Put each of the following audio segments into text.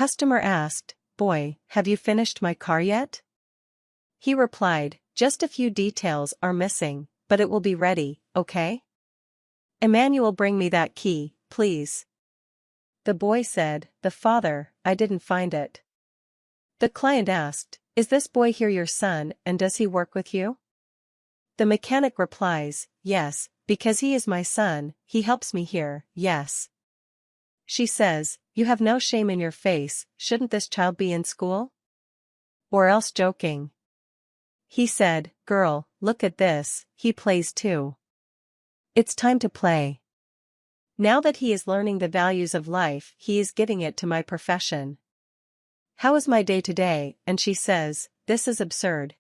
customer asked, "Boy, have you finished my car yet?" He replied, "Just a few details are missing, but it will be ready, okay? Emmanuel, bring me that key, please." The boy said, "The father, I didn't find it." The client asked, "Is this boy here your son, and does he work with you?" The mechanic replies, "Yes, because he is my son, he helps me here, yes." She says, "You have no shame in your face, shouldn't this child be in school? Or else joking?" He said, "Girl, look at this, he plays too. It's time to play. Now that he is learning the values of life, he is giving it to my profession. How is my day today?" And she says, "This is absurd."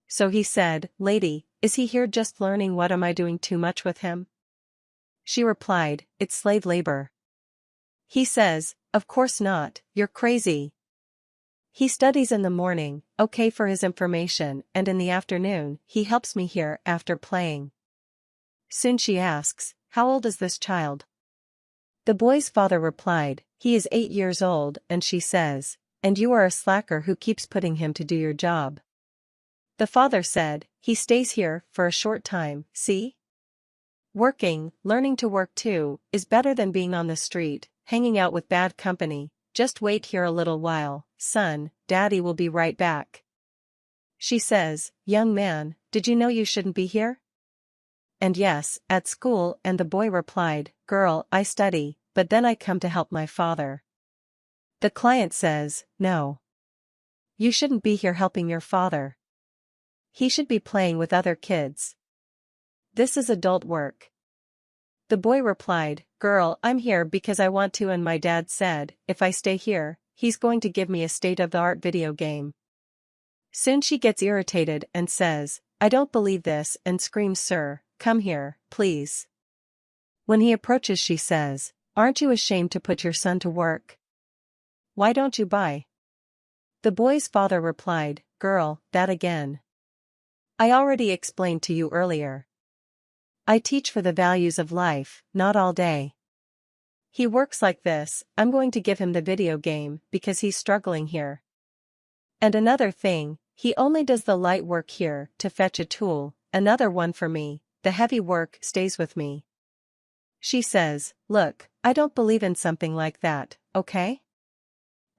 So he said, "Lady, is he here just learning? What am I doing too much with him?" She replied, "It's slave labor." He says, "Of course not, you're crazy. He studies in the morning, okay, for his information, and in the afternoon, he helps me here after playing." Soon she asks, "How old is this child?" The boy's father replied, "He is 8 years old," and she says, "And you are a slacker who keeps putting him to do your job." The father said, "He stays here for a short time, see? Working, learning to work too, is better than being on the street, hanging out with bad company. Just wait here a little while, son, daddy will be right back." She says, "Young man, did you know you shouldn't be here?" And yes, at school, and the boy replied, "Girl, I study, but then I come to help my father." The client says, "No. You shouldn't be here helping your father. He should be playing with other kids. This is adult work." The boy replied, "Girl, I'm here because I want to, and my dad said, if I stay here, he's going to give me a state-of-the-art video game." Soon she gets irritated and says, "I don't believe this," and screams, "Sir, come here, please." When he approaches, she says, "Aren't you ashamed to put your son to work? Why don't you buy?" The boy's father replied, "Girl, that again. I already explained to you earlier. I teach for the values of life, not all day. He works like this, I'm going to give him the video game because he's struggling here. And another thing, he only does the light work here to fetch a tool, another one for me, the heavy work stays with me." She says, "Look, I don't believe in something like that, okay?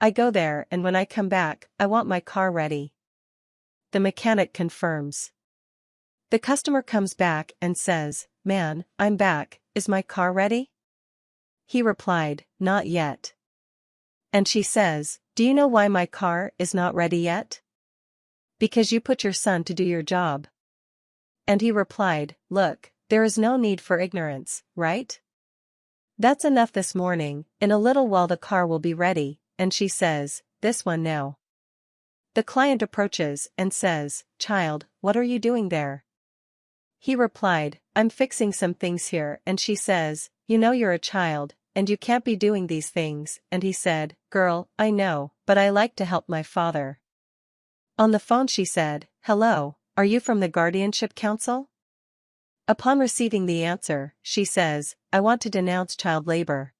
I go there, and when I come back, I want my car ready." The mechanic confirms. The customer comes back and says, "Man, I'm back, is my car ready?" He replied, "Not yet." And she says, "Do you know why my car is not ready yet? Because you put your son to do your job." And he replied, "Look, there is no need for ignorance, right? That's enough this morning, in a little while the car will be ready." And she says, "This one now." The client approaches and says, "Child, what are you doing there?" He replied, "I'm fixing some things here." And she says, "You know you're a child, and you can't be doing these things." And he said, "Girl, I know, but I like to help my father." On the phone she said, "Hello, are you from the Guardianship Council?" Upon receiving the answer, she says, "I want to denounce child labor."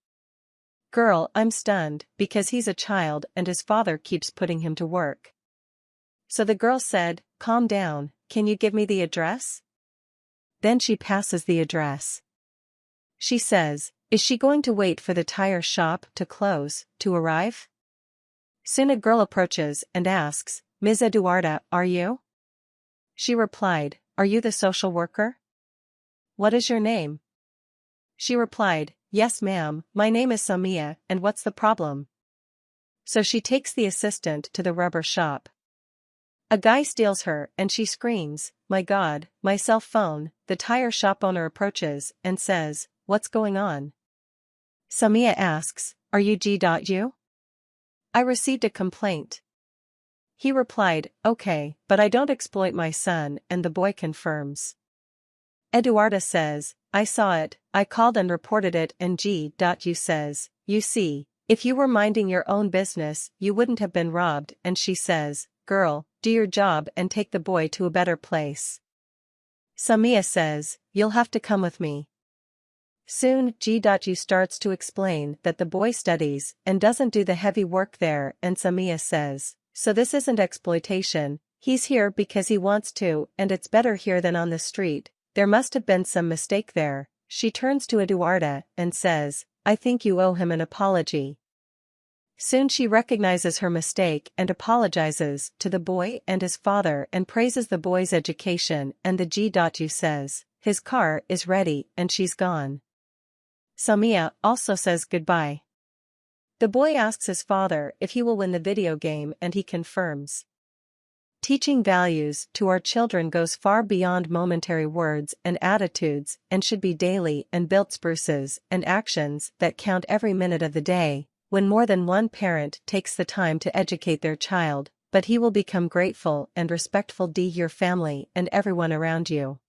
Girl, I'm stunned, because he's a child and his father keeps putting him to work. So the girl said, "Calm down, can you give me the address?" Then she passes the address. She says, "Is she going to wait for the tire shop to close, to arrive?" Soon a girl approaches and asks, "Ms. Eduarda, are you?" She replied, "Are you the social worker? What is your name?" She replied, "Yes ma'am, my name is Samia, and what's the problem?" So she takes the assistant to the rubber shop. A guy steals her and she screams, "My God, my cell phone." The tire shop owner approaches and says, "What's going on?" Samia asks, "Are you G.U? I received a complaint." He replied, "Okay, but I don't exploit my son," and the boy confirms. Eduarda says, "I saw it, I called and reported it." And G.U says, "You see, if you were minding your own business, you wouldn't have been robbed." And she says, "Girl, do your job and take the boy to a better place." Samia says, "You'll have to come with me." Soon G.U starts to explain that the boy studies and doesn't do the heavy work there, and Samia says, "So this isn't exploitation, he's here because he wants to and it's better here than on the street, there must have been some mistake there." She turns to Eduarda and says, "I think you owe him an apology." Soon she recognizes her mistake and apologizes to the boy and his father and praises the boy's education, and the G.U says, "His car is ready," and she's gone. Samia also says goodbye. The boy asks his father if he will win the video game and he confirms. Teaching values to our children goes far beyond momentary words and attitudes and should be daily and built spruces and actions that count every minute of the day. When more than one parent takes the time to educate their child, but he will become grateful and respectful to your family and everyone around you.